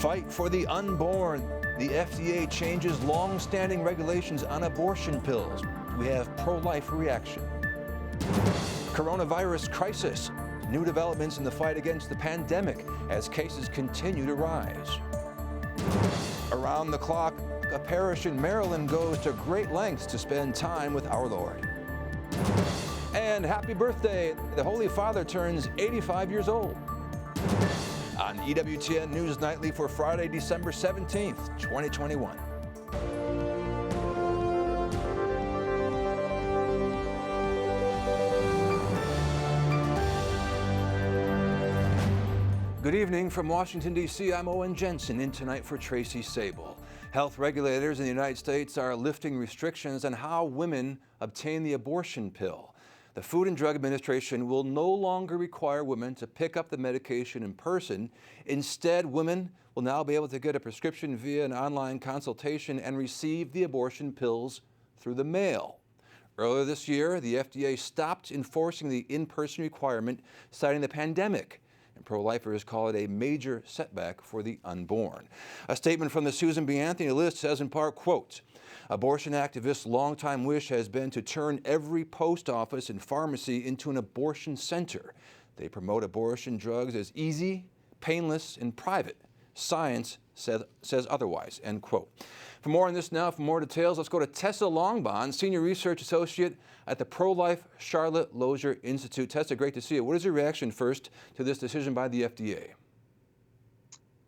Fight for the unborn. The FDA changes long-standing regulations on abortion pills. We have pro-life reaction. Coronavirus crisis. New developments in the fight against the pandemic as cases continue to rise. Around the clock, a parish in Maryland goes to great lengths to spend time with our Lord. And happy birthday, the Holy Father turns 85 years old. On EWTN News Nightly for Friday, December 17th, 2021. Good evening from Washington, D.C. I'm Owen Jensen, in tonight for Tracy Sable. Health regulators in the United States are lifting restrictions on how women obtain the abortion pill. The Food and Drug Administration will no longer require women to pick up the medication in person. Instead, women will now be able to get a prescription via an online consultation and receive the abortion pills through the mail. Earlier this year, the FDA stopped enforcing the in-person requirement, citing the pandemic. And pro-lifers call it a major setback for the unborn. A statement from the Susan B. Anthony list says in part, quote, abortion activists' longtime wish has been to turn every post office and pharmacy into an abortion center. They promote abortion drugs as easy, painless, and private. Science says otherwise, end quote. For more on this now, for more details, let's go to Tessa Longbons, Senior Research Associate at the pro-life Charlotte Lozier Institute. Tessa, great to see you. What is your reaction first to this decision by the FDA?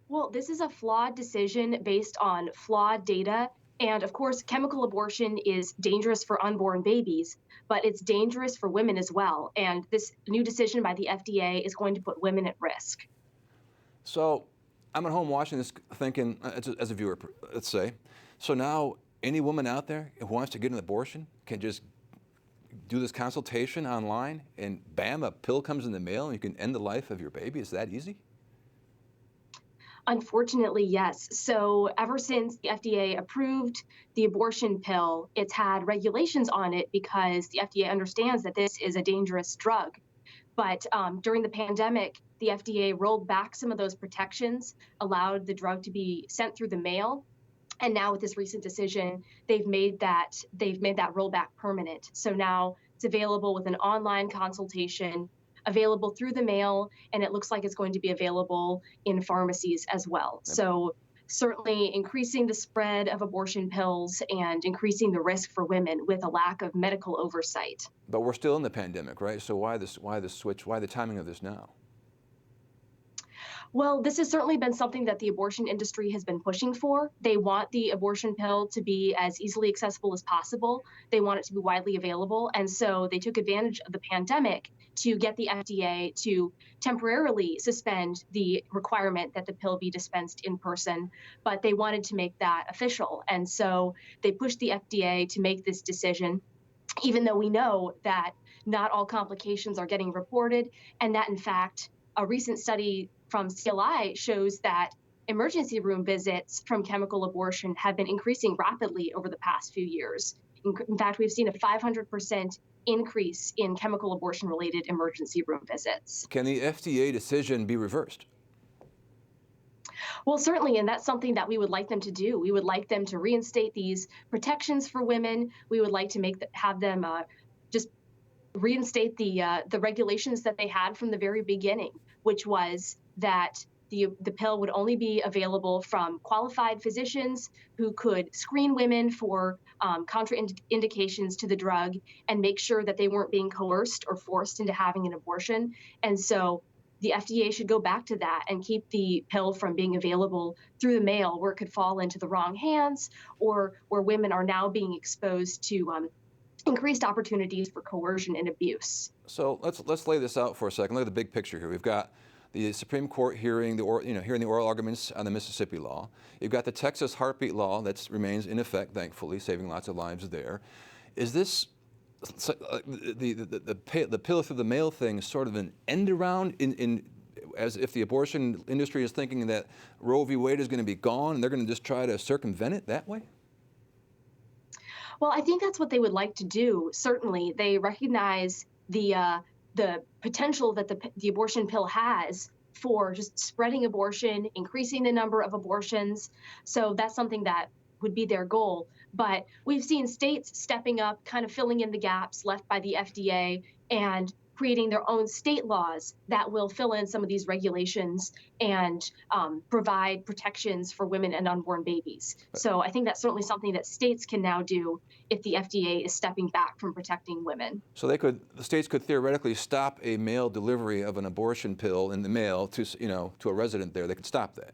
Well, this is a flawed decision based on flawed data. And of course, chemical abortion is dangerous for unborn babies, but it's dangerous for women as well. And this new decision by the FDA is going to put women at risk. So I'm at home watching this thinking, as a viewer, let's say, so now any woman out there who wants to get an abortion can just do this consultation online and bam, a pill comes in the mail and you can end the life of your baby. Is that easy? Unfortunately, yes. So ever since the FDA approved the abortion pill, it's had regulations on it because the FDA understands that this is a dangerous drug. But during the pandemic, the FDA rolled back some of those protections, allowed the drug to be sent through the mail. And now with this recent decision, they've made that rollback permanent. So now it's available with an online consultation, available through the mail, and it looks like it's going to be available in pharmacies as well. So certainly increasing the spread of abortion pills and increasing the risk for women with a lack of medical oversight. But we're still in the pandemic, right? So why this switch? Why the timing of this now? Well, this has certainly been something that the abortion industry has been pushing for. They want the abortion pill to be as easily accessible as possible. They want it to be widely available. And so they took advantage of the pandemic to get the FDA to temporarily suspend the requirement that the pill be dispensed in person, but they wanted to make that official. And so they pushed the FDA to make this decision, even though we know that not all complications are getting reported, and that in fact, a recent study from CLI shows that emergency room visits from chemical abortion have been increasing rapidly over the past few years. In fact, we've seen a 500% increase in chemical abortion-related emergency room visits. Can the FDA decision be reversed? Well, certainly, and that's something that we would like them to do. We would like them to reinstate these protections for women. We would like to have them just reinstate the regulations that they had from the very beginning, which was that the pill would only be available from qualified physicians who could screen women for contraindications to the drug and make sure that they weren't being coerced or forced into having an abortion. And so the FDA should go back to that and keep the pill from being available through the mail where it could fall into the wrong hands or where women are now being exposed to increased opportunities for coercion and abuse. So let's lay this out for a second. Look at the big picture here. We've got the Supreme Court hearing the oral arguments on the Mississippi law. You've got the Texas heartbeat law that remains in effect, thankfully, saving lots of lives there. Is this the pill through the mail thing sort of an end around as if the abortion industry is thinking that Roe v. Wade is going to be gone and they're going to just try to circumvent it that way? Well, I think that's what they would like to do. Certainly, they recognize the potential that the abortion pill has for just spreading abortion, increasing the number of abortions. So that's something that would be their goal. But we've seen states stepping up, kind of filling in the gaps left by the FDA and creating their own state laws that will fill in some of these regulations and provide protections for women and unborn babies. So I think that's certainly something that states can now do if the FDA is stepping back from protecting women. So the states could theoretically stop a mail delivery of an abortion pill in the mail to, to a resident there. They could stop that.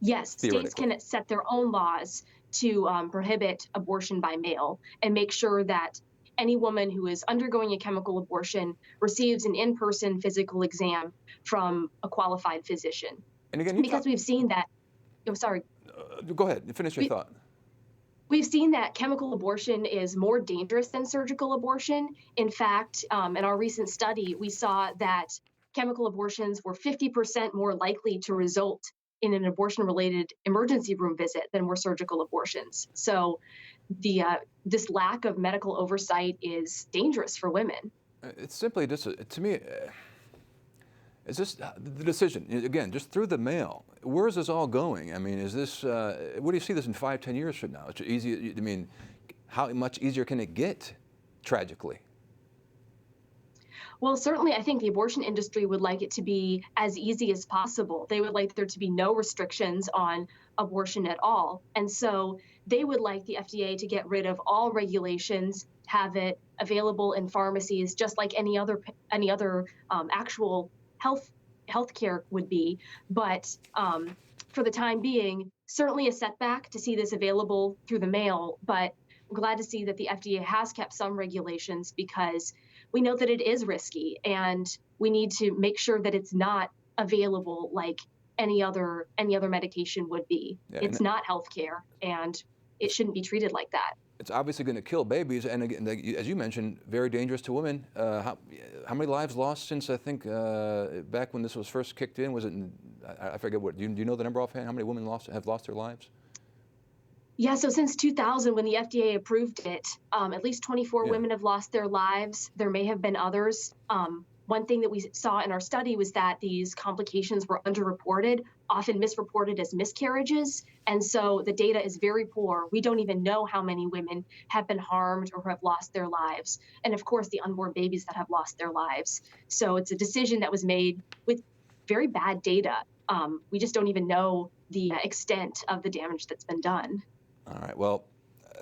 Yes, states can set their own laws to prohibit abortion by mail and make sure that any woman who is undergoing a chemical abortion receives an in-person physical exam from a qualified physician. And again, because we've seen that, go ahead, finish your thought. We've seen that chemical abortion is more dangerous than surgical abortion. In fact, in our recent study, we saw that chemical abortions were 50% more likely to result in an abortion-related emergency room visit than were surgical abortions. So this lack of medical oversight is dangerous for women. It's simply just, to me, is this the decision, again, just through the mail? Where is this all going? I mean, is this, where do you see this in 5-10 years from now? It's easy, I mean, how much easier can it get, tragically? Well, certainly, I think the abortion industry would like it to be as easy as possible. They would like there to be no restrictions on abortion at all. And so they would like the FDA to get rid of all regulations, have it available in pharmacies, just like any other actual healthcare would be. But for the time being, certainly a setback to see this available through the mail. But I'm glad to see that the FDA has kept some regulations because we know that it is risky, and we need to make sure that it's not available like any other medication would be. Yeah, it's not healthcare, and it shouldn't be treated like that. It's obviously going to kill babies, and again, as you mentioned, very dangerous to women. How many lives lost since, I think, back when this was first kicked in? Was it? I forget what. Do you know the number offhand? How many women have lost their lives? Yeah, so since 2000, when the FDA approved it, at least 24 women have lost their lives. There may have been others. One thing that we saw in our study was that these complications were underreported, often misreported as miscarriages. And so the data is very poor. We don't even know how many women have been harmed or have lost their lives. And of course, the unborn babies that have lost their lives. So it's a decision that was made with very bad data. We just don't even know the extent of the damage that's been done. All right. Well,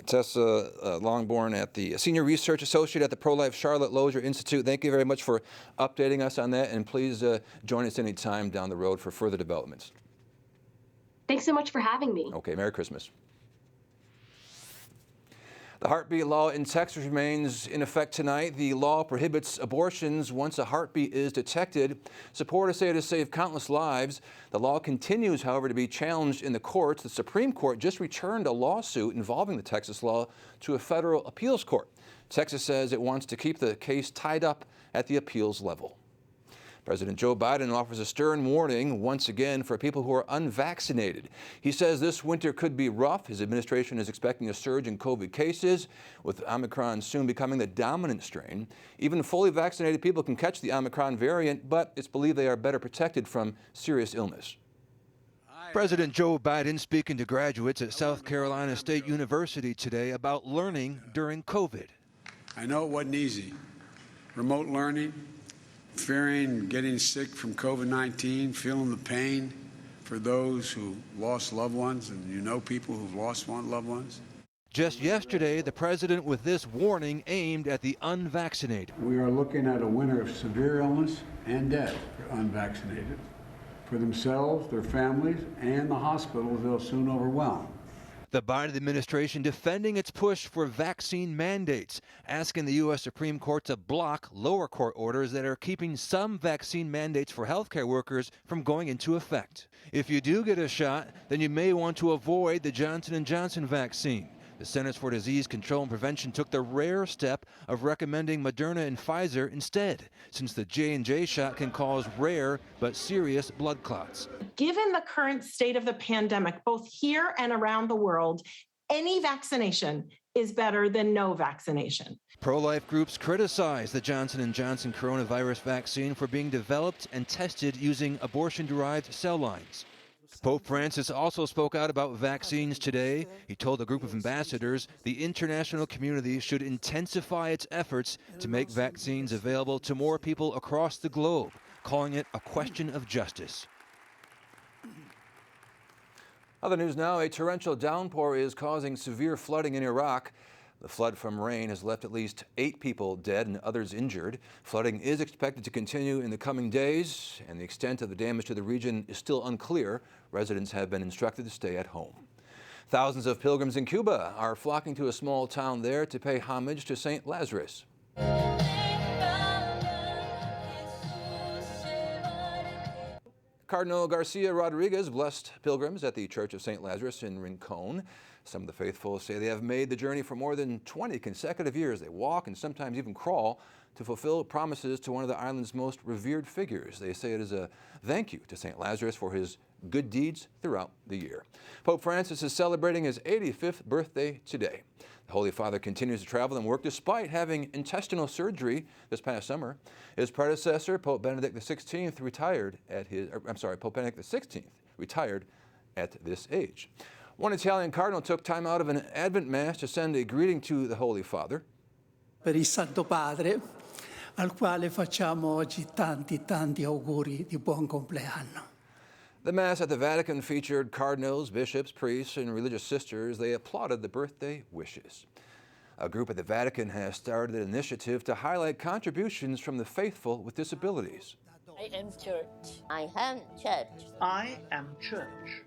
Tessa Longbons, at the Senior Research Associate at the Pro-Life Charlotte Lozier Institute, thank you very much for updating us on that, and please join us anytime down the road for further developments. Thanks so much for having me. Okay. Merry Christmas. The heartbeat law in Texas remains in effect tonight. The law prohibits abortions once a heartbeat is detected. Supporters say it has saved countless lives. The law continues, however, to be challenged in the courts. The Supreme Court just returned a lawsuit involving the Texas law to a federal appeals court. Texas says it wants to keep the case tied up at the appeals level. President Joe Biden offers a stern warning once again for people who are unvaccinated. He says this winter could be rough. His administration is expecting a surge in COVID cases, with Omicron soon becoming the dominant strain. Even fully vaccinated people can catch the Omicron variant, but it's believed they are better protected from serious illness. President Joe Biden speaking to graduates at South Carolina State University today about learning during COVID. I know it wasn't easy. Remote learning, fearing getting sick from COVID-19, feeling the pain for those who lost loved ones, and you know people who've lost loved ones. Just yesterday, the president with this warning aimed at the unvaccinated. We are looking at a winter of severe illness and death for unvaccinated, for themselves, their families, and the hospitals they'll soon overwhelm. The Biden administration defending its push for vaccine mandates, asking the U.S. Supreme Court to block lower court orders that are keeping some vaccine mandates for healthcare workers from going into effect. If you do get a shot, then you may want to avoid the Johnson & Johnson vaccine. The Centers for Disease Control and Prevention took the rare step of recommending Moderna and Pfizer instead, since the J&J shot can cause rare but serious blood clots. Given the current state of the pandemic, both here and around the world, any vaccination is better than no vaccination. Pro-life groups criticize the Johnson & Johnson coronavirus vaccine for being developed and tested using abortion-derived cell lines. Pope Francis also spoke out about vaccines today. He told a group of ambassadors the international community should intensify its efforts to make vaccines available to more people across the globe, calling it a question of justice. Other news now, a torrential downpour is causing severe flooding in Iraq. The flood from rain has left at least 8 people dead and others injured. Flooding is expected to continue in the coming days, and the extent of the damage to the region is still unclear. Residents have been instructed to stay at home. Thousands of pilgrims in Cuba are flocking to a small town there to pay homage to St. Lazarus. Cardinal Garcia Rodriguez blessed pilgrims at the Church of St. Lazarus in Rincon. Some of the faithful say they have made the journey for more than 20 consecutive years. They walk and sometimes even crawl to fulfill promises to one of the island's most revered figures. They say it is a thank you to St. Lazarus for his good deeds throughout the year. Pope Francis is celebrating his 85th birthday today. The Holy Father continues to travel and work despite having intestinal surgery this past summer. His predecessor, Pope Benedict XVI, retired at this age. One Italian cardinal took time out of an Advent Mass to send a greeting to the Holy Father. Per il Santo Padre, al quale facciamo oggi tanti auguri di buon compleanno. The Mass at the Vatican featured cardinals, bishops, priests, and religious sisters. They applauded the birthday wishes. A group at the Vatican has started an initiative to highlight contributions from the faithful with disabilities. IAmChurch. IAmChurch. IAmChurch.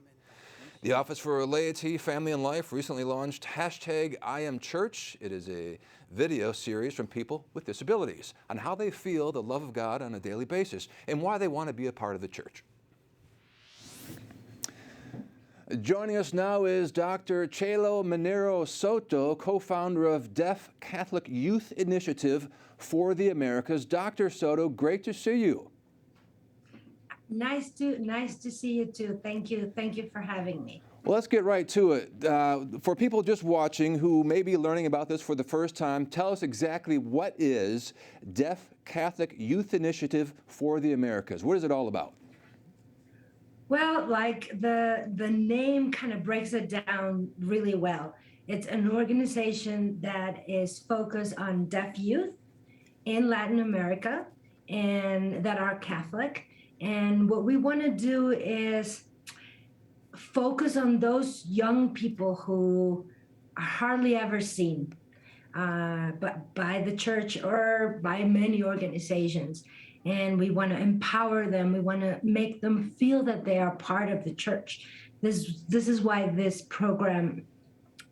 The Office for Laity, Family and Life recently launched #IAmChurch. It is a video series from people with disabilities on how they feel the love of God on a daily basis and why they want to be a part of the church. Joining us now is Dr. Chelo Manero Soto, co-founder of Deaf Catholic Youth Initiative for the Americas. Dr. Soto, great to see you. Nice to see you too. Thank you for having me. Well, let's get right to it. For people just watching who may be learning about this for the first time, tell us exactly what is Deaf Catholic Youth Initiative for the Americas. What is it all about? Well, like the name kind of breaks it down really well. It's an organization that is focused on deaf youth in Latin America and that are Catholic. And what we want to do is focus on those young people who are hardly ever seen but by the church or by many organizations. And we want to empower them. We want to make them feel that they are part of the church. This is why this program,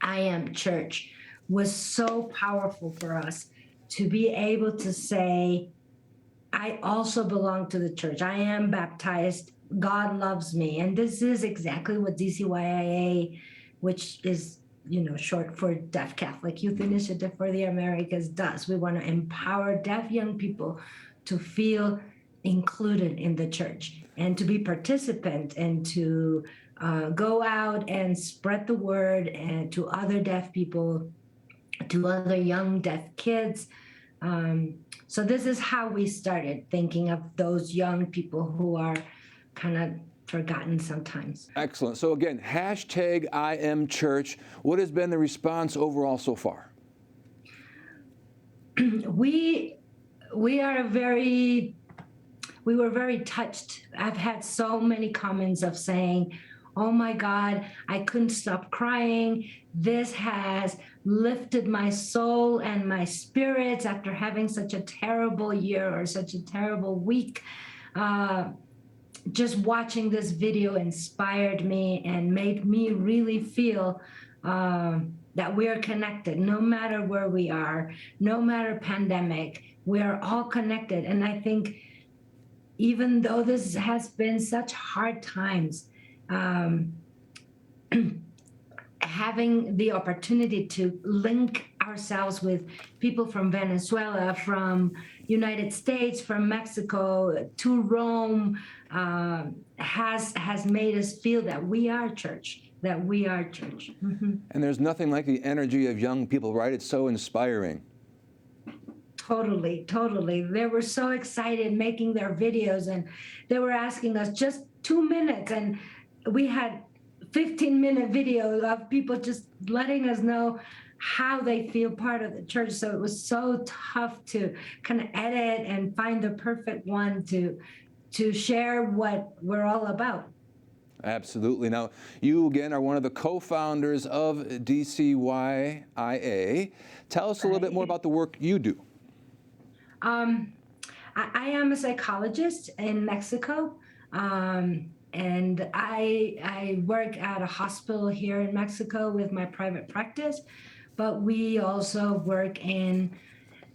IAmChurch, was so powerful for us, to be able to say, I also belong to the church. I am baptized. God loves me. And this is exactly what DCYIA, which is, short for Deaf Catholic Youth Initiative for the Americas, does. We want to empower deaf young people to feel included in the church and to be participant and to go out and spread the word and to other deaf people, to other young deaf kids. So this is how we started thinking of those young people who are kind of forgotten sometimes. Excellent. So again, #IAmChurch. What has been the response overall so far? We were very touched. I've had so many comments of saying, oh my God, I couldn't stop crying. This has lifted my soul and my spirits after having such a terrible year or such a terrible week. Just watching this video inspired me and made me really feel that we are connected, no matter where we are, no matter pandemic, we are all connected. And I think even though this has been such hard times, having the opportunity to link ourselves with people from Venezuela, from United States, from Mexico to Rome, has made us feel that we are church that we are church. Mhm. And there's nothing like the energy of young people, right? It's so inspiring. Totally, totally. They were so excited making their videos, and they were asking us just 2 minutes, and we had 15-minute videos of people just letting us know how they feel part of the church. So it was so tough to kind of edit and find the perfect one to share what we're all about. Absolutely. Now, you again are one of the co-founders of DCYIA. Tell us a little bit more about the work you do. I am a psychologist in Mexico, and I work at a hospital here in Mexico with my private practice, but we also work in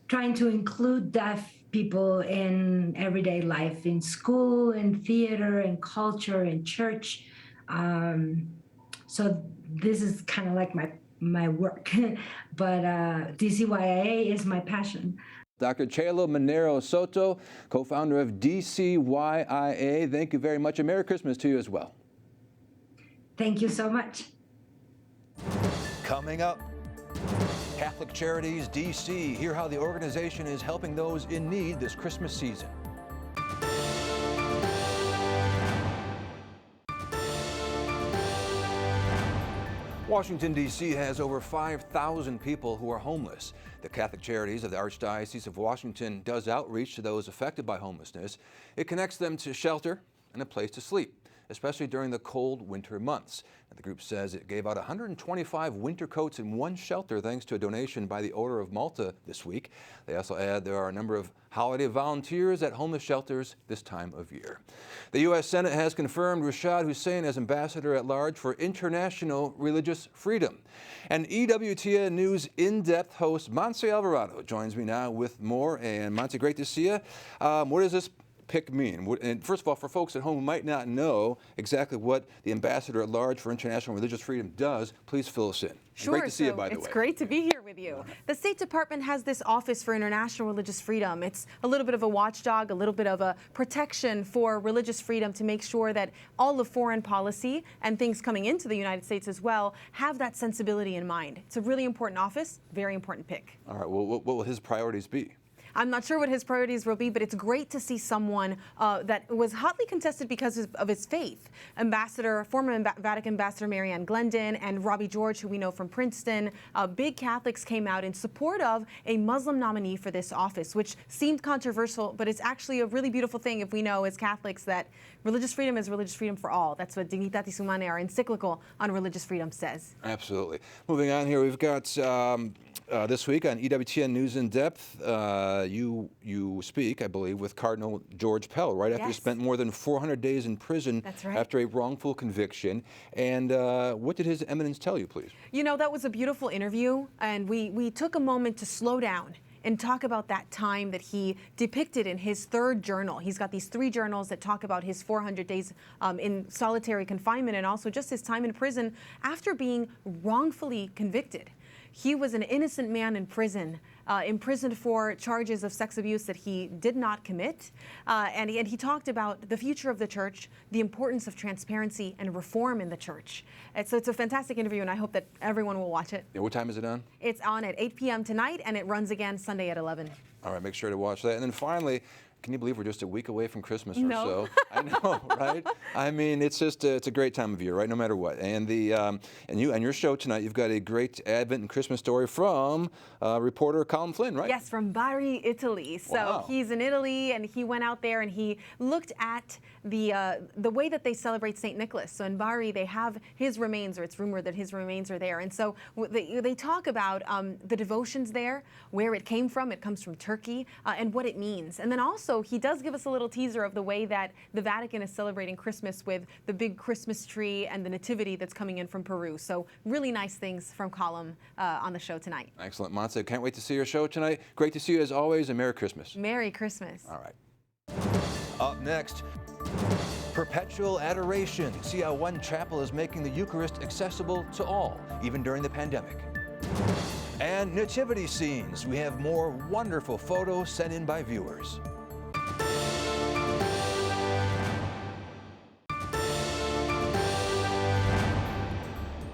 trying to include deaf people in everyday life, in school, in theater, in culture, in church. So this is kind of like my work, but DCYIA is my passion. Dr. Chelo Manero Soto, co-founder of DCYIA. Thank you very much, and Merry Christmas to you as well. Thank you so much. Coming up, Catholic Charities DC. Hear how the organization is helping those in need this Christmas season. Washington, D.C. has over 5,000 people who are homeless. The Catholic Charities of the Archdiocese of Washington does outreach to those affected by homelessness. It connects them to shelter and a place to sleep, especially during the cold winter months. And the group says it gave out 125 winter coats in one shelter thanks to a donation by the Order of Malta this week. They also add there are a number of holiday volunteers at homeless shelters this time of year. The U.S. Senate has confirmed Rashad Hussain as Ambassador at Large for International Religious Freedom. And EWTN News in-depth host Montse Alvarado joins me now with more. And Montse, great to see you. What does this pick mean? And first of all, for folks at home who might not know exactly what the Ambassador at Large for International Religious Freedom does, please fill us in. Sure. Great to see you, by the way. It's great to be here with you. The State Department has this Office for International Religious Freedom. It's a little bit of a watchdog, a little bit of a protection for religious freedom to make sure that all of foreign policy and things coming into the United States as well have that sensibility in mind. It's a really important office, very important pick. All right. Well, what will his priorities be? I'm not sure what his priorities will be, but it's great to see someone that was hotly contested because of his faith. Former Vatican Ambassador Marianne Glendon and Robbie George, who we know from Princeton, big Catholics came out in support of a Muslim nominee for this office, which seemed controversial, but it's actually a really beautiful thing if we know as Catholics that religious freedom is religious freedom for all. That's what Dignitatis Humanae, our encyclical on religious freedom, says. Absolutely. Moving on here, we've got this week on EWTN News in Depth, you speak, I believe, with Cardinal George Pell, right after you spent more than 400 days in prison after a wrongful conviction. And what did His Eminence tell you, please? You know, that was a beautiful interview, and we took a moment to slow down and talk about that time that he depicted in his third journal. He's got these 3 journals that talk about his 400 days in solitary confinement and also just his time in prison after being wrongfully convicted. He was an innocent man in prison, imprisoned for charges of sex abuse that he did not commit. And he talked about the future of the church, the importance of transparency and reform in the church. So it's a fantastic interview, and I hope that everyone will watch it. Yeah, what time is it on? It's on at 8 p.m. tonight, and it runs again Sunday at 11. All right, make sure to watch that. And then finally, can you believe we're just a week away from Christmas or No. so? I know, right? I mean, it's just it's a great time of year, right? No matter what. And your show tonight, you've got a great Advent and Christmas story from reporter Colin Flynn, right? Yes, from Bari, Italy. So he's in Italy, and he went out there and he looked at the way that they celebrate St. Nicholas. So in Bari, they have his remains, or it's rumored that his remains are there. And so they talk about the devotions there, where it came from. It comes from Turkey, and what it means. And then also, he does give us a little teaser of the way that the Vatican is celebrating Christmas with the big Christmas tree and the Nativity that's coming in from Peru. So really nice things from Colin on the show tonight. Excellent. Montse, can't wait to see your show tonight. Great to see you as always, and Merry Christmas. Merry Christmas. All right. Up next, Perpetual Adoration. See how one chapel is making the Eucharist accessible to all, even during the pandemic. And Nativity Scenes. We have more wonderful photos sent in by viewers.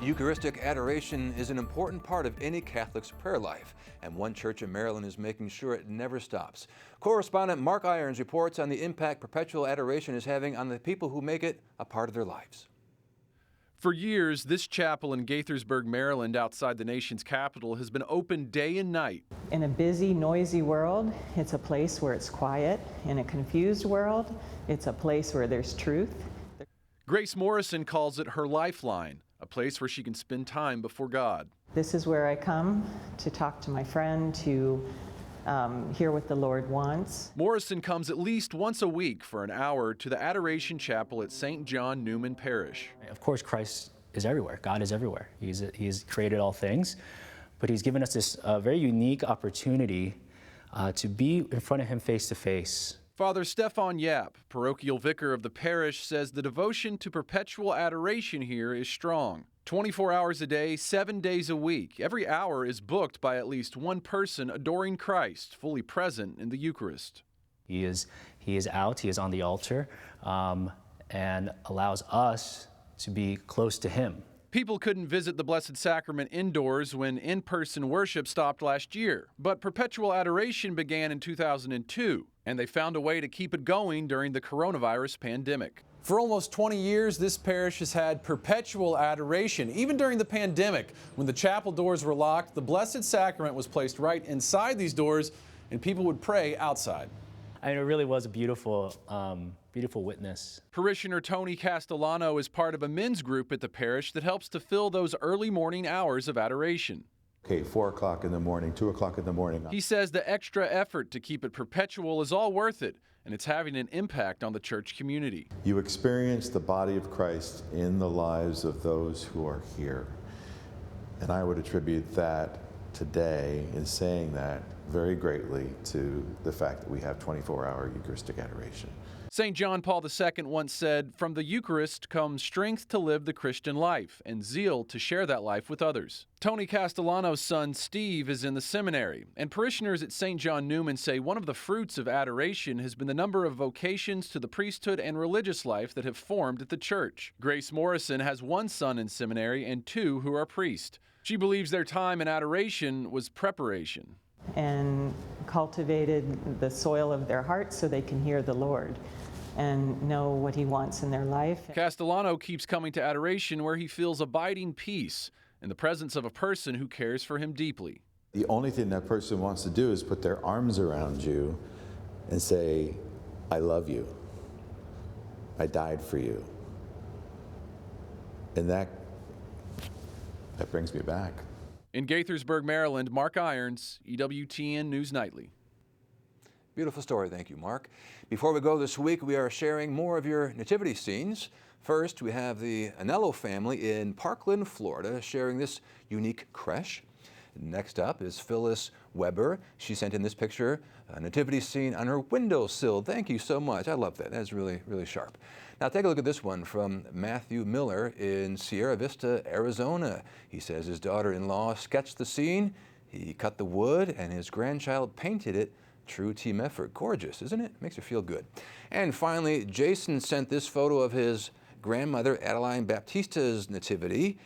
Eucharistic adoration is an important part of any Catholic's prayer life, and one church in Maryland is making sure it never stops. Correspondent Mark Irons reports on the impact Perpetual Adoration is having on the people who make it a part of their lives. For years, this chapel in Gaithersburg, Maryland, outside the nation's capital, has been open day and night. In a busy, noisy world, it's a place where it's quiet. In a confused world, it's a place where there's truth. Grace Morrison calls it her lifeline, a place where she can spend time before God. This is where I come to talk to my friend, to hear what the Lord wants. Morrison comes at least once a week for an hour to the Adoration Chapel at St. John Newman Parish. Of course, Christ is everywhere. God is everywhere. He's created all things, but He's given us this very unique opportunity to be in front of Him face to face. Father Stefan Yap, parochial vicar of the parish, says the devotion to perpetual adoration here is strong. 24 hours a day, 7 days a week. Every hour is booked by at least one person adoring Christ, fully present in the Eucharist. He is out, He is on the altar, and allows us to be close to Him. People couldn't visit the Blessed Sacrament indoors when in-person worship stopped last year, but Perpetual Adoration began in 2002, and they found a way to keep it going during the coronavirus pandemic. For almost 20 years, this parish has had perpetual adoration. Even during the pandemic, when the chapel doors were locked, the Blessed Sacrament was placed right inside these doors, and people would pray outside. I mean, it really was a beautiful witness. Parishioner Tony Castellano is part of a men's group at the parish that helps to fill those early morning hours of adoration. Okay, 4 o'clock in the morning, 2 o'clock in the morning. He says the extra effort to keep it perpetual is all worth it, and it's having an impact on the church community. You experience the body of Christ in the lives of those who are here. And I would attribute that today, in saying that, very greatly to the fact that we have 24-hour Eucharistic adoration. St. John Paul II once said, "From the Eucharist comes strength to live the Christian life and zeal to share that life with others." Tony Castellano's son, Steve, is in the seminary, and parishioners at St. John Newman say one of the fruits of adoration has been the number of vocations to the priesthood and religious life that have formed at the church. Grace Morrison has one son in seminary and 2 who are priests. She believes their time in adoration was preparation. And cultivated the soil of their hearts so they can hear the Lord and know what He wants in their life. Castellano keeps coming to adoration where he feels abiding peace in the presence of a person who cares for him deeply. The only thing that person wants to do is put their arms around you and say, I love you. I died for you. And that brings me back. In Gaithersburg, Maryland, Mark Irons, EWTN News Nightly. Beautiful story. Thank you, Mark. Before we go this week, we are sharing more of your nativity scenes. First, we have the Anello family in Parkland, Florida, sharing this unique creche. Next up is Phyllis Weber. She sent in this picture, a nativity scene on her windowsill. Thank you so much. I love that. That's really, really sharp. Now take a look at this one from Matthew Miller in Sierra Vista, Arizona. He says his daughter-in-law sketched the scene, he cut the wood, and his grandchild painted it. True team effort. Gorgeous, isn't it? Makes you feel good. And finally, Jason sent this photo of his grandmother, Adeline Baptista's nativity.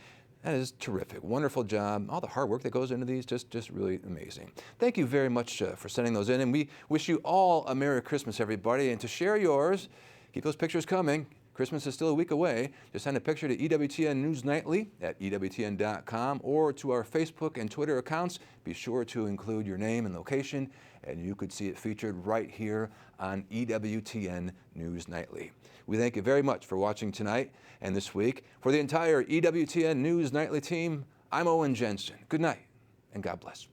That is terrific. Wonderful job. All the hard work that goes into these, just really amazing. Thank you very much for sending those in. And we wish you all a Merry Christmas, everybody. And to share yours, keep those pictures coming. Christmas is still a week away. Just send a picture to EWTN News Nightly at EWTN.com or to our Facebook and Twitter accounts. Be sure to include your name and location, and you could see it featured right here on EWTN News Nightly. We thank you very much for watching tonight and this week. For the entire EWTN News Nightly team, I'm Owen Jensen. Good night, and God bless.